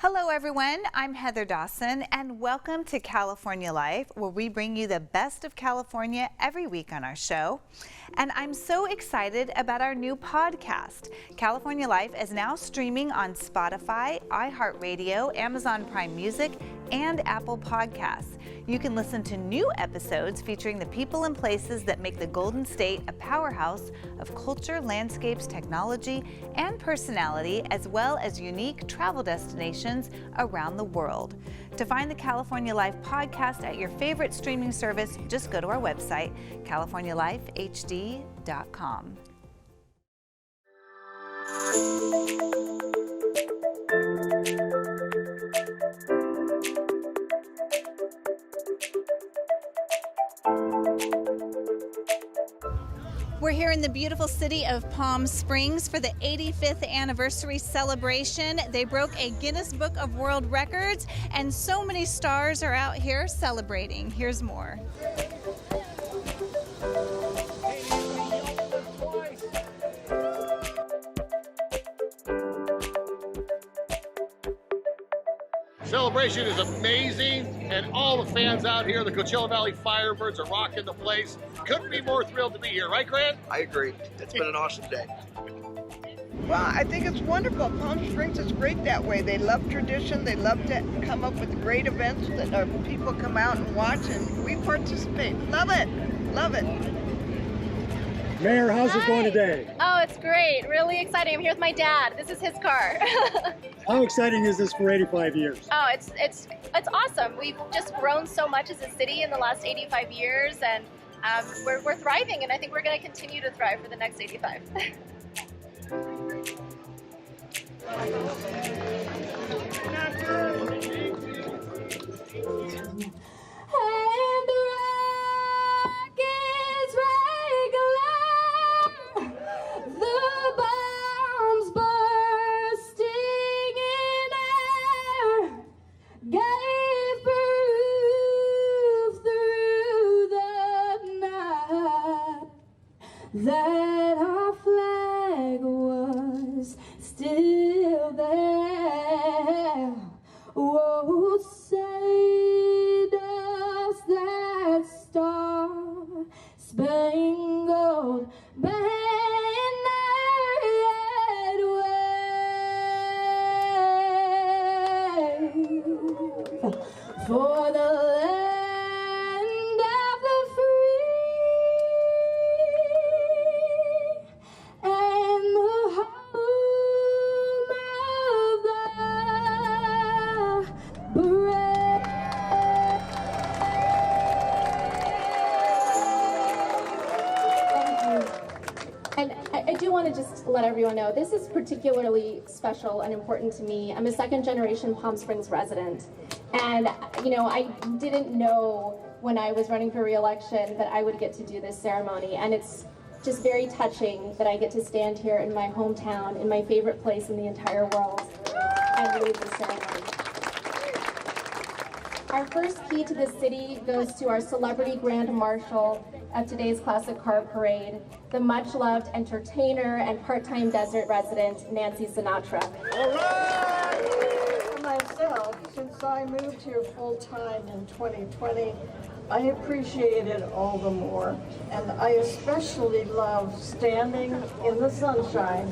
Hello everyone, I'm Heather Dawson and welcome to California Life, where we bring you the best of California every week on our show. And I'm so excited about our new podcast. California Life is now streaming on Spotify, iHeartRadio, Amazon Prime Music, and Apple Podcasts. You can listen to new episodes featuring the people and places that make the Golden State a powerhouse of culture, landscapes, technology, and personality, as well as unique travel destinations around the world. To find the California Life podcast at your favorite streaming service, just go to our website, californialifehd.com. We're here in the beautiful city of Palm Springs for the 85th anniversary celebration. They broke a Guinness Book of World Records, and so many stars are out here celebrating. Here's more. Celebration is amazing, and all the fans out here, the Coachella Valley Firebirds, are rocking the place. Couldn't be more thrilled to be here, right, Grant? I agree. It's been an awesome day. Well, I think it's wonderful. Palm Springs is great that way. They love tradition. They love to come up with great events that our people come out and watch, and we participate. Love it. Love it. Mayor, how's it going today? Oh, it's great. Really exciting. I'm here with my dad. This is his car. How exciting is this for 85 years? Oh, it's awesome. We've just grown so much as a city in the last 85 years, and we're thriving, and I think we're going to continue to thrive for the next 85. That our flag was still there. Oh, say does that star-spangled banner yet wave for the land of the free and the home of the brave. Thank you. And I do want to just let everyone know, this is particularly special and important to me. I'm a second-generation Palm Springs resident. And, you know, I didn't know when I was running for re-election that I would get to do this ceremony. And it's just very touching that I get to stand here in my hometown, in my favorite place in the entire world, and lead this ceremony. Our first key to the city goes to our celebrity grand marshal of today's Classic Car Parade, the much-loved entertainer and part-time desert resident, Nancy Sinatra. All right! For myself, since I moved here full-time in 2020, I appreciate it all the more. And I especially love standing in the sunshine,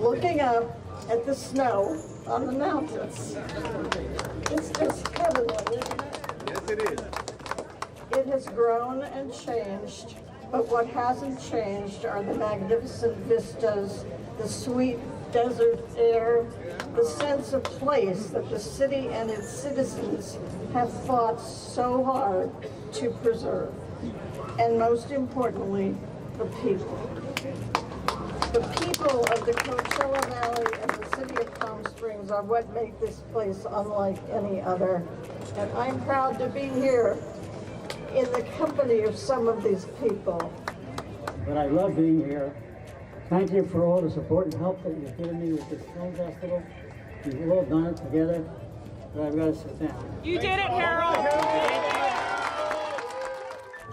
looking up at the snow on the mountains. It's just heavenly, isn't it? Yes, it is. It has grown and changed, but what hasn't changed are the magnificent vistas, the sweet desert air, the sense of place that the city and its citizens have fought so hard to preserve. And most importantly, the people. The people of the Coachella Valley and the city of Palm Springs are what make this place unlike any other. And I'm proud to be here in the company of some of these people. But I love being here. Thank you for all the support and help that you've given me with this film festival. We've all done it together, but I've got to sit down. You did it, Harold!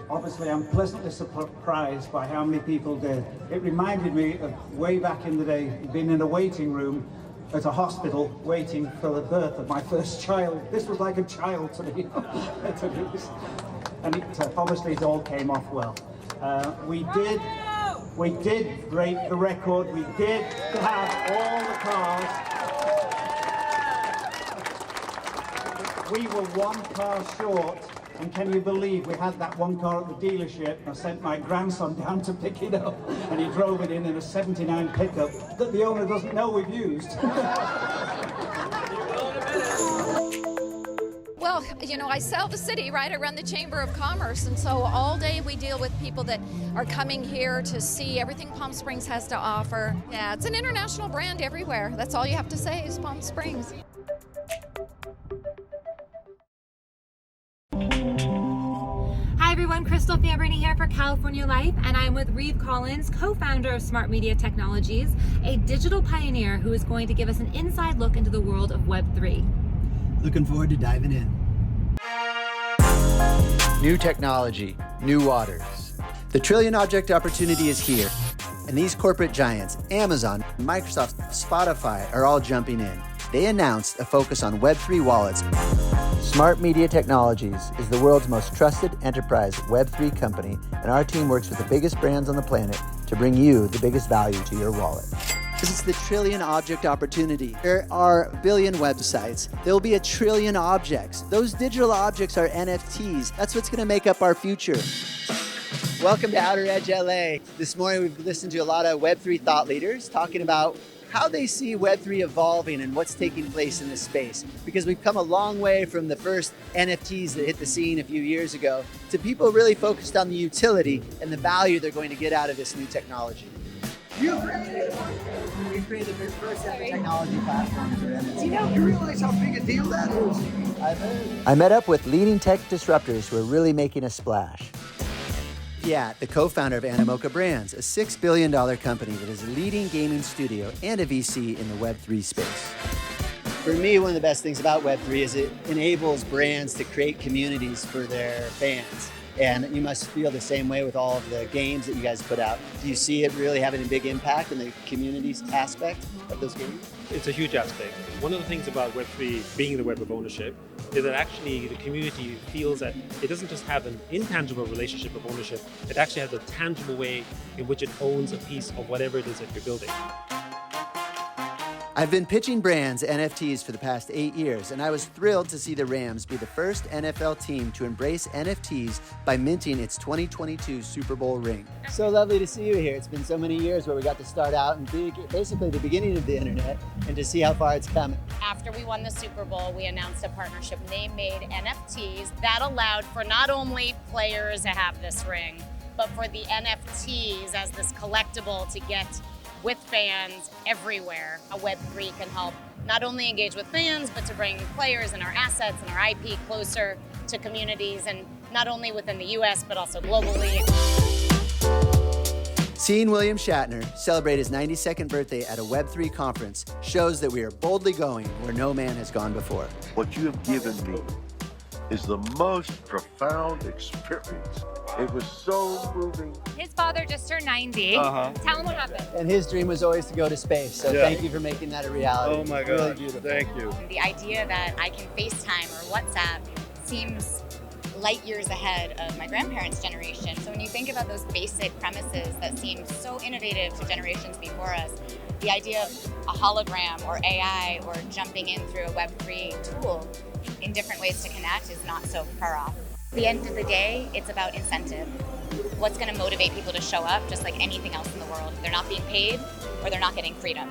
Obviously, I'm pleasantly surprised by how many people did. It reminded me of way back in the day, being in a waiting room at a hospital waiting for the birth of my first child. This was like a child to me. Obviously it all came off well. We did break the record. We did have all the cars. We were one car short. And can you believe we had that one car at the dealership? I sent my grandson down to pick it up, and he drove it in a 79 pickup that the owner doesn't know we've used. Well, you know, I sell the city, right? I run the Chamber of Commerce, and so all day we deal with people that are coming here to see everything Palm Springs has to offer. Yeah, it's an international brand everywhere. That's all you have to say is Palm Springs. Hi everyone, Crystal Fambrini here for California Life, and I'm with Reeve Collins, co-founder of Smart Media Technologies, a digital pioneer who is going to give us an inside look into the world of Web3. Looking forward to diving in. New technology, new waters. The trillion object opportunity is here, and these corporate giants, Amazon, Microsoft, Spotify, are all jumping in. They announced a focus on Web3 wallets. Smart Media Technologies is the world's most trusted enterprise Web3 company, and our team works with the biggest brands on the planet to bring you the biggest value to your wallet. This is the trillion object opportunity. There are a billion websites. There will be a trillion objects. Those digital objects are NFTs. That's what's going to make up our future. Welcome to Outer Edge LA. This morning we've listened to a lot of Web3 thought leaders talking about how they see Web3 evolving and what's taking place in this space. Because we've come a long way from the first NFTs that hit the scene a few years ago to people really focused on the utility and the value they're going to get out of this new technology. We created the first ever technology platform for NFT. You realize how big a deal that is? I met up with leading tech disruptors who are really making a splash. Fiat, the co-founder of Animoca Brands, a $6 billion company that is a leading gaming studio and a VC in the Web3 space. For me, one of the best things about Web3 is it enables brands to create communities for their fans. And you must feel the same way with all of the games that you guys put out. Do you see it really having a big impact in the communities aspect of those games? It's a huge aspect. One of the things about Web3 being the web of ownership is that actually the community feels that it doesn't just have an intangible relationship of ownership, it actually has a tangible way in which it owns a piece of whatever it is that you're building. I've been pitching brands NFTs for the past 8 years, and I was thrilled to see the Rams be the first NFL team to embrace NFTs by minting its 2022 Super Bowl ring. So lovely to see you here. It's been so many years where we got to start out and be basically the beginning of the internet and to see how far it's come. After we won the Super Bowl, we announced a partnership. They made NFTs that allowed for not only players to have this ring, but for the NFTs as this collectible to get with fans everywhere. A Web3 can help not only engage with fans, but to bring players and our assets and our IP closer to communities, and not only within the US, but also globally. Seeing William Shatner celebrate his 92nd birthday at a Web3 conference shows that we are boldly going where no man has gone before. What you have given me is the most profound experience. It was so moving. His father just turned 90. Tell him what happened. And his dream was always to go to space, so thank you for making that a reality. Oh my God, really beautiful. Thank you. The idea that I can FaceTime or WhatsApp seems light years ahead of my grandparents' generation. So when you think about those basic premises that seem so innovative to generations before us, the idea of a hologram or AI or jumping in through a Web3 tool in different ways to connect is not so far off. At the end of the day, it's about incentive. What's going to motivate people to show up, just like anything else in the world? They're not being paid or they're not getting freedom.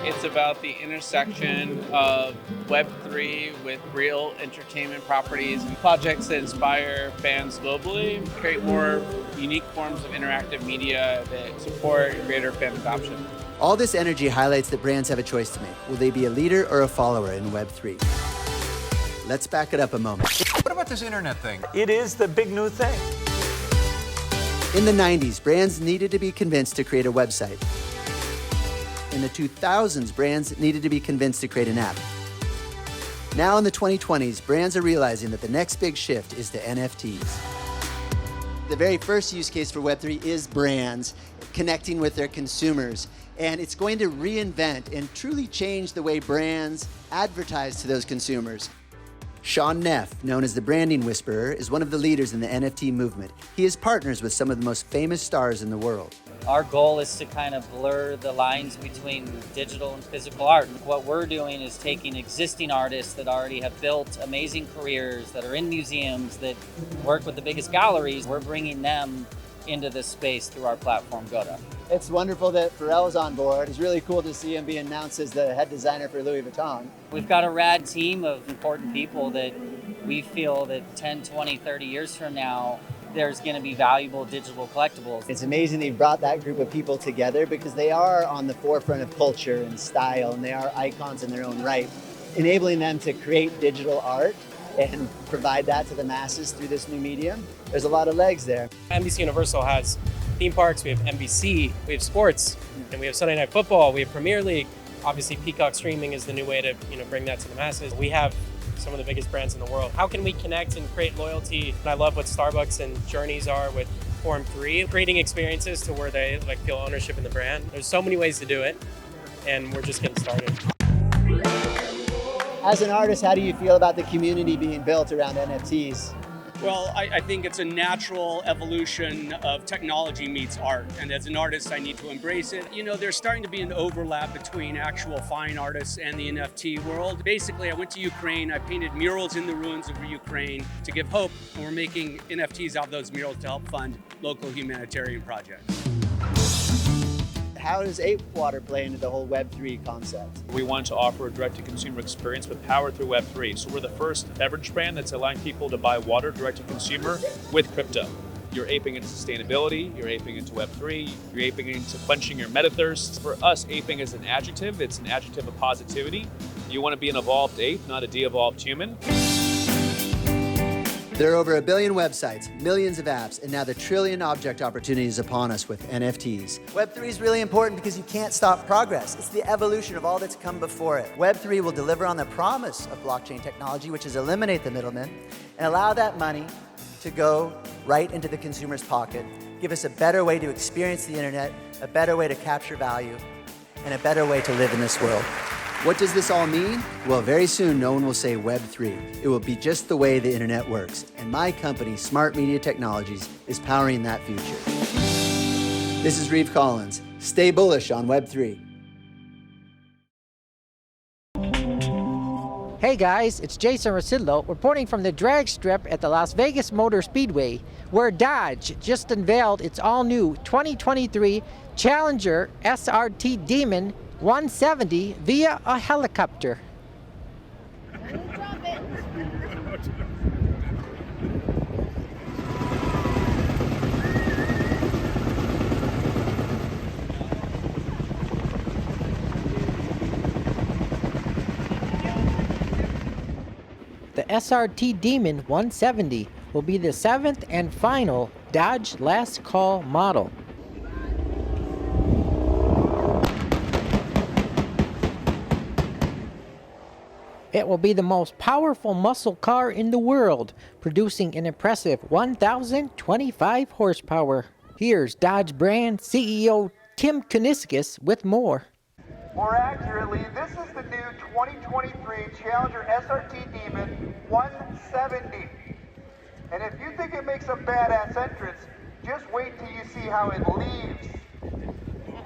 It's about the intersection of Web3 with real entertainment properties and projects that inspire fans globally, create more unique forms of interactive media that support greater fan adoption. All this energy highlights that brands have a choice to make. Will they be a leader or a follower in Web3? Let's back it up a moment. What about this internet thing? It is the big new thing. In the 90s, brands needed to be convinced to create a website. In the 2000s, brands needed to be convinced to create an app. Now in the 2020s, brands are realizing that the next big shift is to NFTs. The very first use case for Web3 is brands connecting with their consumers and it's going to reinvent and truly change the way brands advertise to those consumers. Sean Neff, known as the Branding Whisperer, is one of the leaders in the NFT movement. He is partners with some of the most famous stars in the world. Our goal is to kind of blur the lines between digital and physical art. What we're doing is taking existing artists that already have built amazing careers, that are in museums, that work with the biggest galleries. We're bringing them into this space through our platform, Goda. It's wonderful that Pharrell's on board. It's really cool to see him be announced as the head designer for Louis Vuitton. We've got a rad team of important people that we feel that 10, 20, 30 years from now, there's going to be valuable digital collectibles. It's amazing that you brought that group of people together because they are on the forefront of culture and style, and they are icons in their own right. Enabling them to create digital art and provide that to the masses through this new medium, there's a lot of legs there. NBC Universal has theme parks, we have NBC, we have sports, and we have Sunday Night Football, we have Premier League. Obviously, Peacock streaming is the new way to bring that to the masses. We have some of the biggest brands in the world. How can we connect and create loyalty? And I love what Starbucks and Journeys are with Form 3, creating experiences to where they feel ownership in the brand. There's so many ways to do it, and we're just getting started. As an artist, how do you feel about the community being built around NFTs? Well, I think it's a natural evolution of technology meets art. And as an artist, I need to embrace it. There's starting to be an overlap between actual fine artists and the NFT world. Basically, I went to Ukraine. I painted murals in the ruins of Ukraine to give hope. And we're making NFTs out of those murals to help fund local humanitarian projects. How does Ape Water play into the whole Web3 concept? We want to offer a direct-to-consumer experience but powered through Web3. So we're the first beverage brand that's allowing people to buy water direct-to-consumer with crypto. You're aping into sustainability, you're aping into Web3, you're aping into quenching your meta thirst. For us, aping is an adjective. It's an adjective of positivity. You want to be an evolved ape, not a de-evolved human. There are over 1 billion websites, millions of apps, and now the trillion object opportunity is upon us with NFTs. Web3 is really important because you can't stop progress. It's the evolution of all that's come before it. Web3 will deliver on the promise of blockchain technology, which is eliminate the middlemen and allow that money to go right into the consumer's pocket, give us a better way to experience the internet, a better way to capture value, and a better way to live in this world. What does this all mean? Well, very soon, no one will say Web3. It will be just the way the internet works. And my company, Smart Media Technologies, is powering that future. This is Reeve Collins. Stay bullish on Web3. Hey guys, it's Jason Rosillo reporting from the drag strip at the Las Vegas Motor Speedway, where Dodge just unveiled its all-new 2023 Challenger SRT Demon 170 via a helicopter. The SRT Demon 170 will be the 7th and final Dodge Last Call model. It will be the most powerful muscle car in the world, producing an impressive 1,025 horsepower. Here's Dodge brand CEO Tim Kuniskis with more. More accurately, this is the new 2023 Challenger SRT Demon 170. And if you think it makes a badass entrance, just wait till you see how it leaves.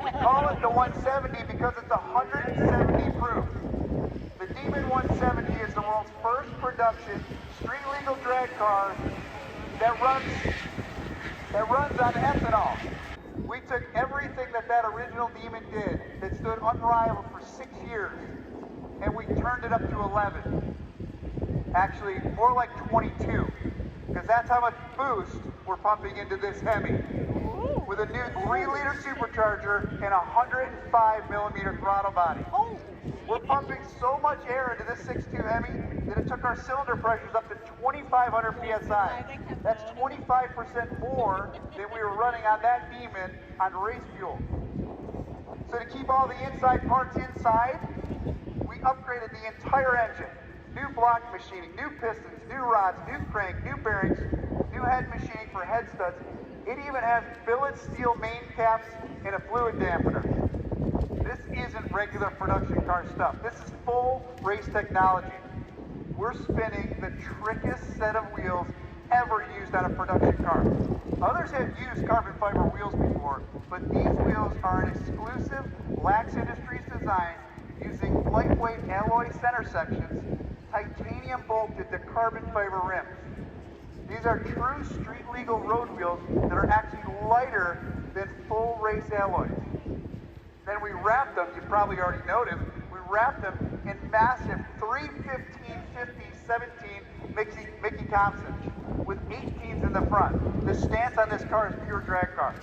We call it the 170 because it's 170 proof. The Demon 170 is the world's first production street-legal drag car that runs on ethanol. We took everything that original Demon did that stood unrivaled for 6 years, and we turned it up to 11. Actually, more like 22, because that's how much boost we're pumping into this Hemi. With a new 3-liter supercharger and a 105mm throttle body. We're pumping so much air into this 6.2 Hemi that it took our cylinder pressures up to 2,500 PSI. That's 25% more than we were running on that Demon on race fuel. So to keep all the inside parts inside, we upgraded the entire engine. New block machining, new pistons, new rods, new crank, new bearings, new head machining for head studs. It even has billet steel main caps and a fluid dampener. This isn't regular production car stuff. This is full race technology. We're spinning the trickiest set of wheels ever used on a production car. Others have used carbon fiber wheels before, but these wheels are an exclusive Lax Industries design using lightweight alloy center sections, titanium bolted to carbon fiber rims. These are true street legal road wheels that are actually lighter than full race alloys. Then we wrap them, you probably already noticed, we wrap them in massive 315, 50, 17 Mickey Thompsons with 18s in the front. The stance on this car is pure drag car.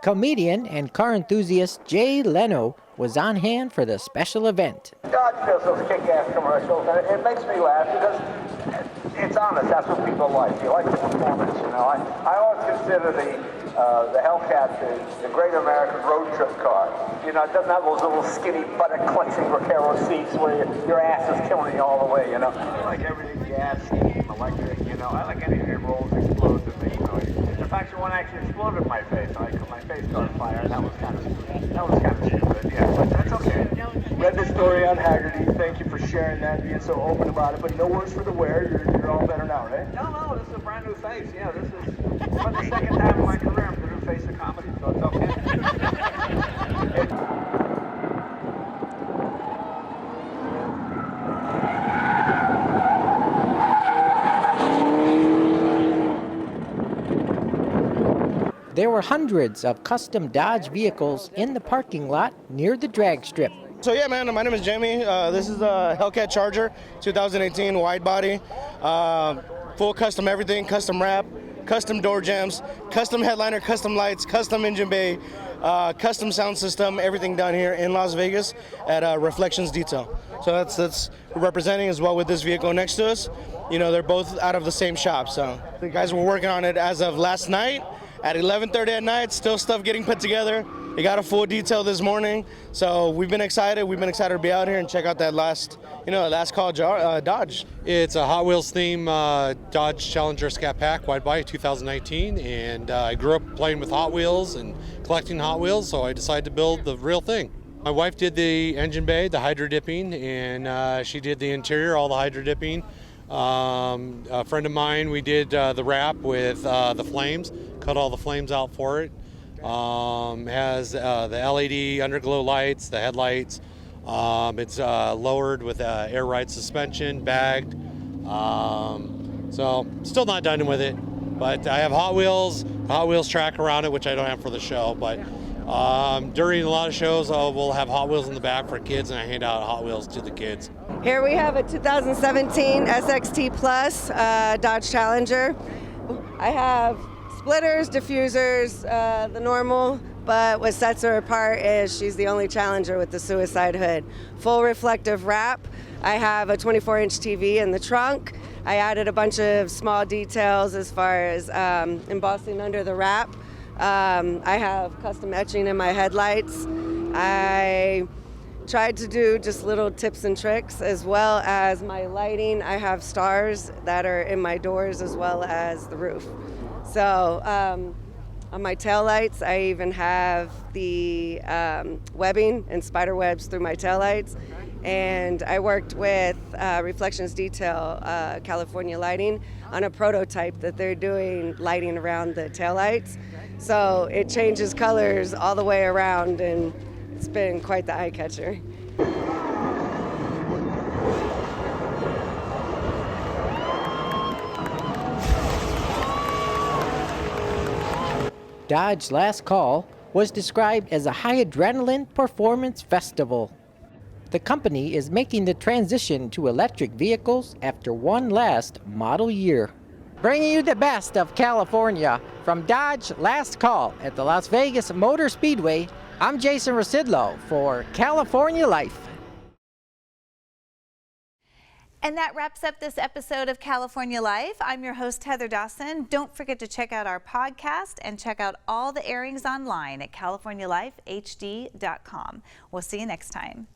Comedian and car enthusiast Jay Leno was on hand for the special event. Dodge does those kick-ass commercials, and it makes me laugh because it's honest. That's what people like. You like the performance, you know. I always consider the Hellcat the great American road trip car. You know, it doesn't have those little skinny buttock-clenching Recaro seats where your ass is killing you all the way, you know. I like everything gas, steam, electric, you know. I like anything that rolls, explodes, and you know. In fact, one actually exploded in my face. My face caught on fire, and that was kind of stupid. Yeah, but that's okay. Read the story on Haggerty. Thank you for sharing that, being so open about it. But no words for the wear. You're all better now, right? No, this is a brand new face. Yeah, this is for the second time in my career I'm the new face of comedy, so it's okay. There were hundreds of custom Dodge vehicles in the parking lot near the drag strip. So yeah, man, my name is Jamie. This is a Hellcat Charger, 2018 wide body, full custom everything, custom wrap, custom door jambs, custom headliner, custom lights, custom engine bay, custom sound system, everything done here in Las Vegas at Reflections Detail. So that's representing as well with this vehicle next to us. You know, they're both out of the same shop. So the guys were working on it as of last night at 11:30 at night. Still stuff getting put together. They got a full detail this morning, so we've been excited. We've been excited to be out here and check out that last call Dodge. It's a Hot Wheels theme Dodge Challenger Scat Pack wide body 2019, and I grew up playing with Hot Wheels and collecting Hot Wheels, so I decided to build the real thing. My wife did the engine bay, the hydro dipping, and she did the interior, all the hydro dipping. A friend of mine, we did the wrap with the flames, cut all the flames out for it. Has the LED underglow lights, the headlights. It's lowered with air ride suspension, bagged. So still not done with it, but I have Hot Wheels track around it, which I don't have for the show. But during a lot of shows, we'll have Hot Wheels in the back for kids, and I hand out Hot Wheels to the kids. Here we have a 2017 SXT Plus Dodge Challenger. I have splitters, diffusers, the normal, but what sets her apart is she's the only Challenger with the suicide hood. Full reflective wrap. I have a 24-inch TV in the trunk. I added a bunch of small details as far as embossing under the wrap. I have custom etching in my headlights. I tried to do just little tips and tricks, as well as my lighting. I have stars that are in my doors as well as the roof. So on my taillights, I even have the webbing and spider webs through my taillights. And I worked with Reflections Detail, California Lighting, on a prototype that they're doing lighting around the taillights. So it changes colors all the way around, and it's been quite the eye catcher. Dodge Last Call was described as a high adrenaline performance festival. The company is making the transition to electric vehicles after one last model year. Bringing you the best of California from Dodge Last Call at the Las Vegas Motor Speedway, I'm Jason Rosidlo for California Life. And that wraps up this episode of California Life. I'm your host, Heather Dawson. Don't forget to check out our podcast and check out all the airings online at californialifehd.com. We'll see you next time.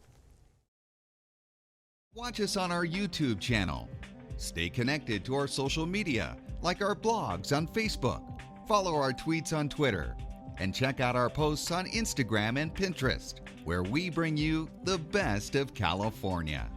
Watch us on our YouTube channel. Stay connected to our social media, like our blogs on Facebook. Follow our tweets on Twitter. And check out our posts on Instagram and Pinterest, where we bring you the best of California.